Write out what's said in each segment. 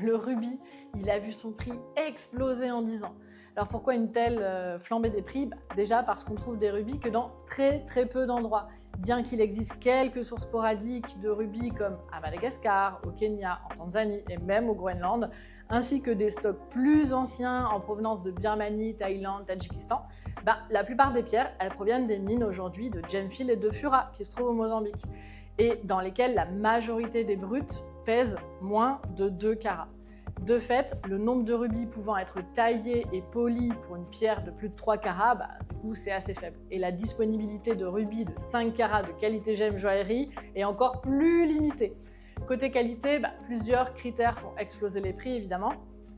le rubis, il a vu son prix exploser en 10 ans. Alors pourquoi une telle flambée des prix? Déjà parce qu'on trouve des rubis que dans très peu d'endroits. Bien qu'il existe quelques sources sporadiques de rubis comme à Madagascar, au Kenya, en Tanzanie et même au Groenland, ainsi que des stocks plus anciens en provenance de Birmanie, Thaïlande, Tadjikistan, la plupart des pierres, elles proviennent des mines aujourd'hui de Gemfield et de Fura qui se trouvent au Mozambique et dans lesquelles la majorité des brutes pèsent moins de 2 carats. De fait, le nombre de rubis pouvant être taillés et polis pour une pierre de plus de 3 carats, du coup, c'est assez faible. Et la disponibilité de rubis de 5 carats de qualité gemme joaillerie est encore plus limitée. Côté qualité, plusieurs critères font exploser les prix, évidemment.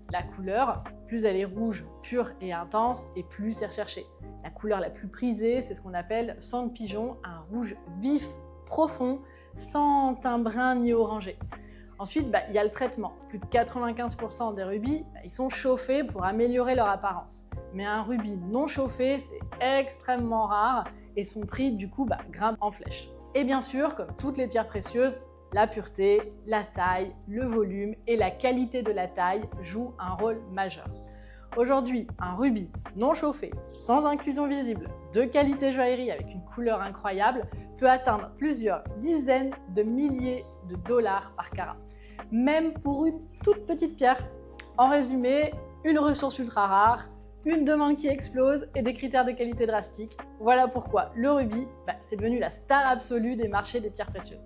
La couleur, plus elle est rouge, pure et intense, et plus c'est recherché. La couleur la plus prisée, c'est ce qu'on appelle sang de pigeon, un rouge vif, profond, sans teint brun ni orangé. Ensuite, il y a le traitement. Plus de 95% des rubis, ils sont chauffés pour améliorer leur apparence. Mais un rubis non chauffé, c'est extrêmement rare et son prix, du coup, grimpe en flèche. Et bien sûr, comme toutes les pierres précieuses, la pureté, la taille, le volume et la qualité de la taille jouent un rôle majeur. Aujourd'hui, un rubis non chauffé, sans inclusion visible, de qualité joaillerie avec une couleur incroyable, peut atteindre plusieurs dizaines de milliers de dollars par carat, même pour une toute petite pierre. En résumé, une ressource ultra rare, une demande qui explose et des critères de qualité drastiques. Voilà pourquoi le rubis, c'est devenu la star absolue des marchés des pierres précieuses.